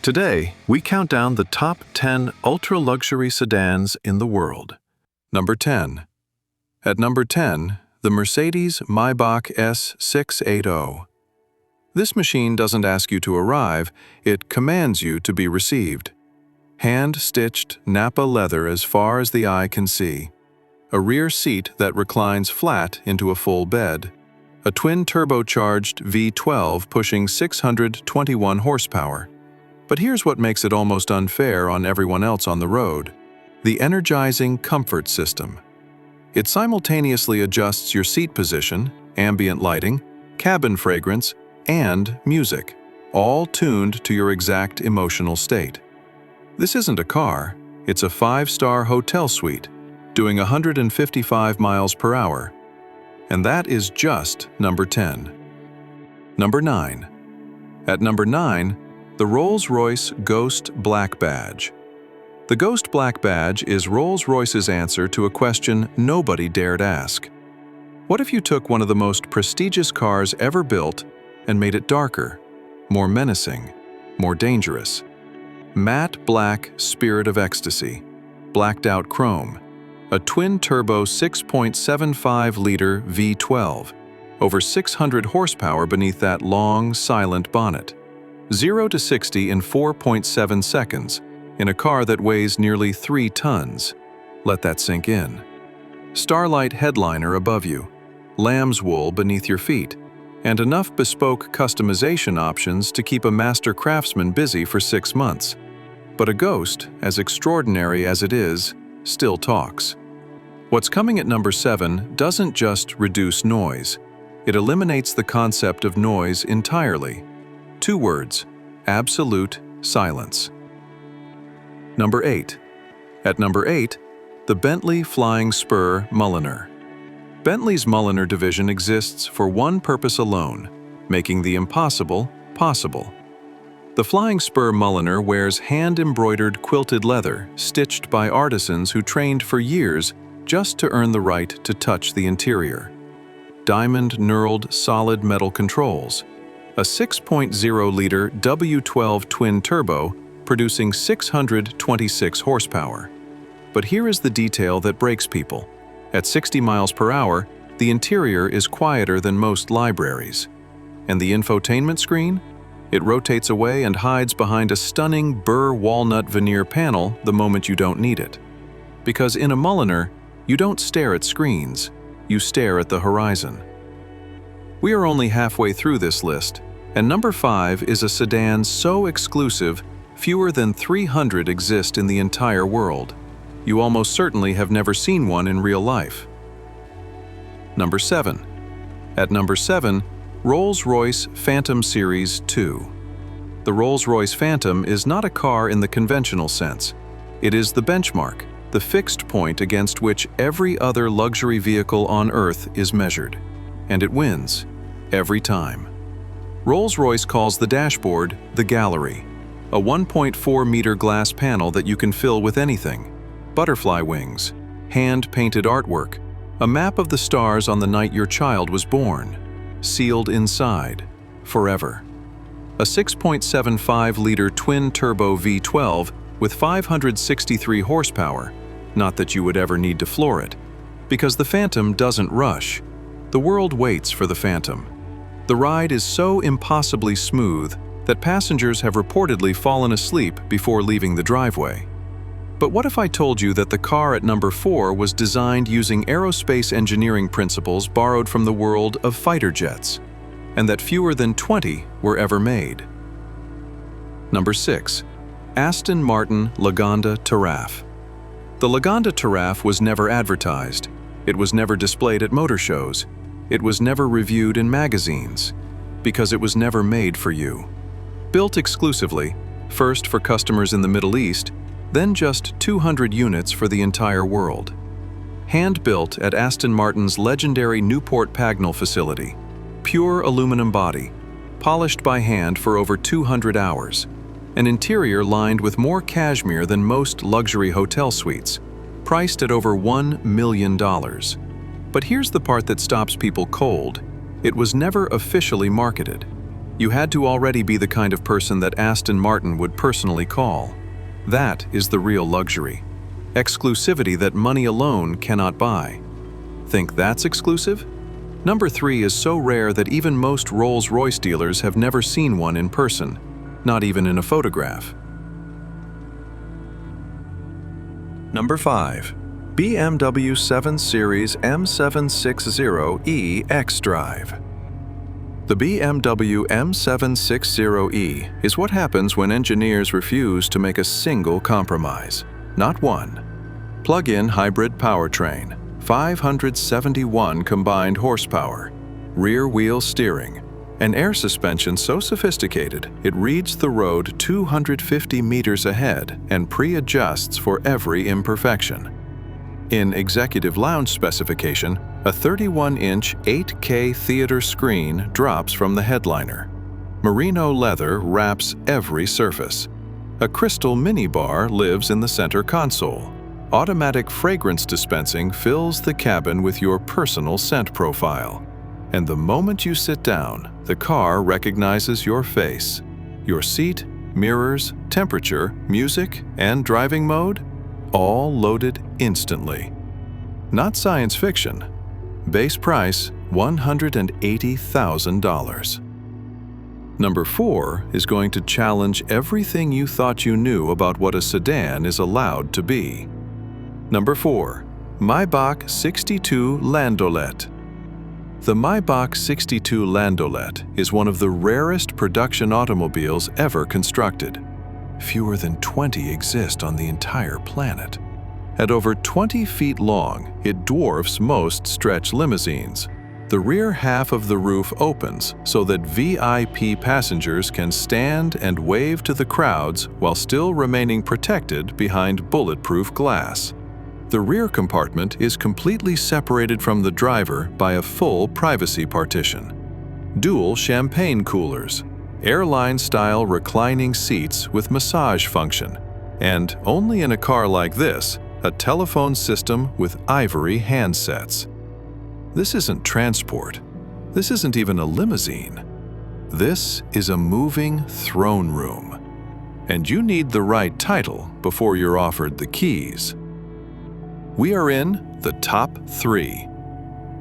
Today, we count down the top 10 ultra-luxury sedans in the world. Number 10. At number 10, the Mercedes-Maybach S680. This machine doesn't ask you to arrive, it commands you to be received. Hand-stitched Napa leather as far as the eye can see. A rear seat that reclines flat into a full bed. A twin-turbocharged V12 pushing 621 horsepower. But here's what makes it almost unfair on everyone else on the road: the energizing comfort system. It simultaneously adjusts your seat position, ambient lighting, cabin fragrance, and music, all tuned to your exact emotional state. This isn't a car, it's a 5-star hotel suite, doing 155 miles per hour. And that is just number 10. Number 9. At number 9, the Rolls-Royce Ghost Black Badge. The Ghost Black Badge is Rolls-Royce's answer to a question nobody dared ask. What if you took one of the most prestigious cars ever built and made it darker, more menacing, more dangerous? Matte black spirit of ecstasy, blacked out chrome, a twin-turbo 6.75-liter V12, over 600 horsepower beneath that long, silent bonnet. 0 to 60 in 4.7 seconds, in a car that weighs nearly 3 tons. Let that sink in. Starlight headliner above you, lamb's wool beneath your feet, and enough bespoke customization options to keep a master craftsman busy for 6 months. But a Ghost, as extraordinary as it is, still talks. What's coming at number 7 doesn't just reduce noise. It eliminates the concept of noise entirely. 2 words: absolute silence. Number 8. At number 8, the Bentley Flying Spur Mulliner. Bentley's Mulliner division exists for one purpose alone: making the impossible possible. The Flying Spur Mulliner wears hand-embroidered quilted leather stitched by artisans who trained for years just to earn the right to touch the interior. Diamond-knurled solid metal controls. A 6.0-liter W12 twin-turbo producing 626 horsepower. But here is the detail that breaks people. At 60 miles per hour, the interior is quieter than most libraries. And the infotainment screen? It rotates away and hides behind a stunning burr walnut veneer panel the moment you don't need it. Because in a Mulliner, you don't stare at screens, you stare at the horizon. We are only halfway through this list, and number 5 is a sedan so exclusive, fewer than 300 exist in the entire world. You almost certainly have never seen one in real life. Number 7. At number 7, Rolls-Royce Phantom Series 2. The Rolls-Royce Phantom is not a car in the conventional sense. It is the benchmark, the fixed point against which every other luxury vehicle on Earth is measured. And it wins, every time. Rolls-Royce calls the dashboard the gallery, a 1.4-meter glass panel that you can fill with anything: butterfly wings, hand-painted artwork, a map of the stars on the night your child was born, sealed inside, forever. A 6.75-liter twin-turbo V12 with 563 horsepower, not that you would ever need to floor it, because the Phantom doesn't rush. The world waits for the Phantom. The ride is so impossibly smooth that passengers have reportedly fallen asleep before leaving the driveway. But what if I told you that the car at number 4 was designed using aerospace engineering principles borrowed from the world of fighter jets, and that fewer than 20 were ever made? Number 6. Aston Martin Laganda Tiraffe. The Laganda Tiraffe was never advertised. It was never displayed at motor shows. It was never reviewed in magazines, because it was never made for you. Built exclusively, first for customers in the Middle East, then just 200 units for the entire world. Hand-built at Aston Martin's legendary Newport Pagnell facility. Pure aluminum body, polished by hand for over 200 hours. An interior lined with more cashmere than most luxury hotel suites, priced at over $1 million. But here's the part that stops people cold. It was never officially marketed. You had to already be the kind of person that Aston Martin would personally call. That is the real luxury. Exclusivity that money alone cannot buy. Think that's exclusive? Number 3 is so rare that even most Rolls-Royce dealers have never seen one in person, not even in a photograph. Number 5. BMW 7 Series M760E xDrive. The BMW M760E is what happens when engineers refuse to make a single compromise. Not one. Plug-in hybrid powertrain, 571 combined horsepower, rear-wheel steering, an air suspension so sophisticated it reads the road 250 meters ahead and pre-adjusts for every imperfection. In Executive Lounge specification, a 31-inch 8K theater screen drops from the headliner. Merino leather wraps every surface. A crystal minibar lives in the center console. Automatic fragrance dispensing fills the cabin with your personal scent profile. And the moment you sit down, the car recognizes your face. Your seat, mirrors, temperature, music, and driving mode, all loaded instantly. Not science fiction. Base price, $180,000. Number 4 is going to challenge everything you thought you knew about what a sedan is allowed to be. Number 4. Maybach 62 Landolet. The Maybach 62 Landolet is one of the rarest production automobiles ever constructed. Fewer than 20 exist on the entire planet. At over 20 feet long, it dwarfs most stretch limousines. The rear half of the roof opens so that VIP passengers can stand and wave to the crowds while still remaining protected behind bulletproof glass. The rear compartment is completely separated from the driver by a full privacy partition. Dual champagne coolers, airline-style reclining seats with massage function, and only in a car like this, a telephone system with ivory handsets. This isn't transport. This isn't even a limousine. This is a moving throne room. And you need the right title before you're offered the keys. We are in the top 3.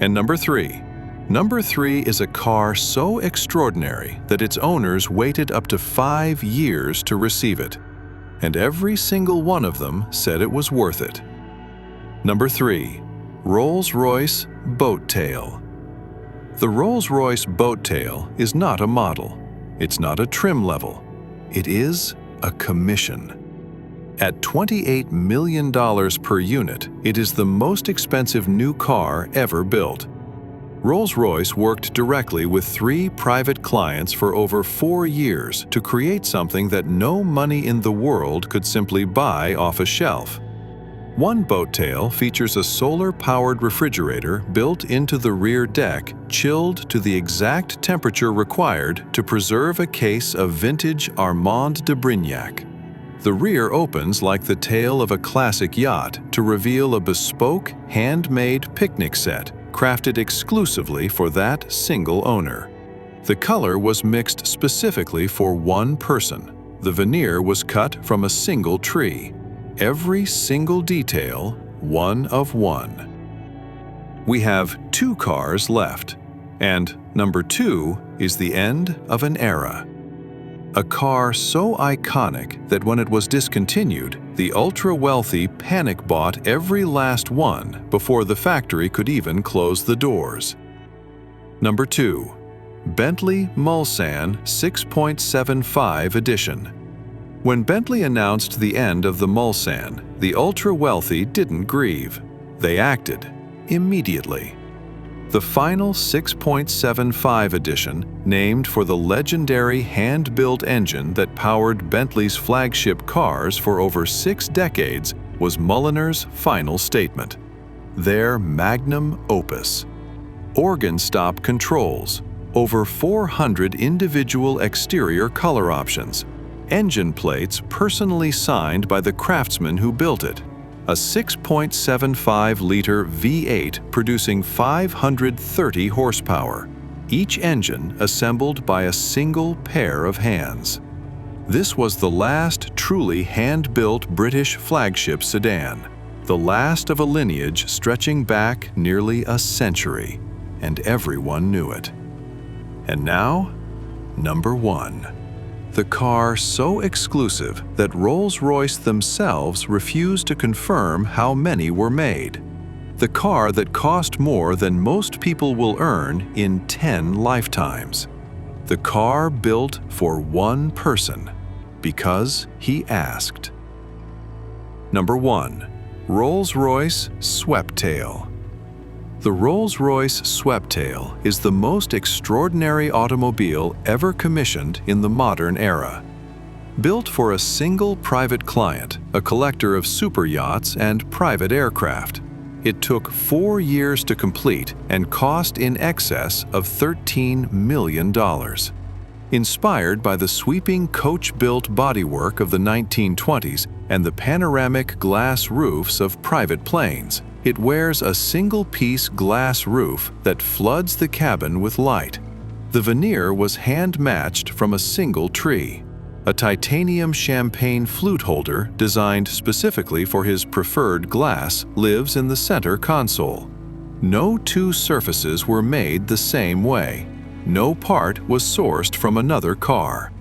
And number 3. Number 3 is a car so extraordinary that its owners waited up to 5 years to receive it. And every single one of them said it was worth it. Number 3. RollsRoyce Boattail. The Rolls-Royce Boattail is not a model. It's not a trim level. It is a commission. At $28 million per unit, it is the most expensive new car ever built. Rolls-Royce worked directly with 3 private clients for over 4 years to create something that no money in the world could simply buy off a shelf. One Boattail features a solar-powered refrigerator built into the rear deck, chilled to the exact temperature required to preserve a case of vintage Armand de Brignac. The rear opens like the tail of a classic yacht to reveal a bespoke, handmade picnic set crafted exclusively for that single owner. The color was mixed specifically for one person. The veneer was cut from a single tree. Every single detail, one of one. We have 2 cars left, and number 2 is the end of an era. A car so iconic that when it was discontinued, the ultra-wealthy panic-bought every last one before the factory could even close the doors. Number 2. Bentley Mulsan 6.75 Edition. When Bentley announced the end of the Mulsan, the ultra-wealthy didn't grieve. They acted immediately. The final 6.75 edition, named for the legendary hand-built engine that powered Bentley's flagship cars for over 6 decades, was Mulliner's final statement. Their magnum opus. Organ stop controls, over 400 individual exterior color options, engine plates personally signed by the craftsman who built it, a 6.75-liter V8 producing 530 horsepower, each engine assembled by a single pair of hands. This was the last truly hand-built British flagship sedan, the last of a lineage stretching back nearly a century, and everyone knew it. And now, number 1. The car so exclusive that Rolls-Royce themselves refused to confirm how many were made. The car that cost more than most people will earn in 10 lifetimes. The car built for one person, because he asked. Number 1. RollsRoyce Sweptail. The Rolls-Royce Sweptail is the most extraordinary automobile ever commissioned in the modern era. Built for a single private client, a collector of super yachts and private aircraft, it took 4 years to complete and cost in excess of $13 million. Inspired by the sweeping coach-built bodywork of the 1920s and the panoramic glass roofs of private planes, it wears a single-piece glass roof that floods the cabin with light. The veneer was hand-matched from a single tree. A titanium champagne flute holder designed specifically for his preferred glass lives in the center console. No two surfaces were made the same way. No part was sourced from another car.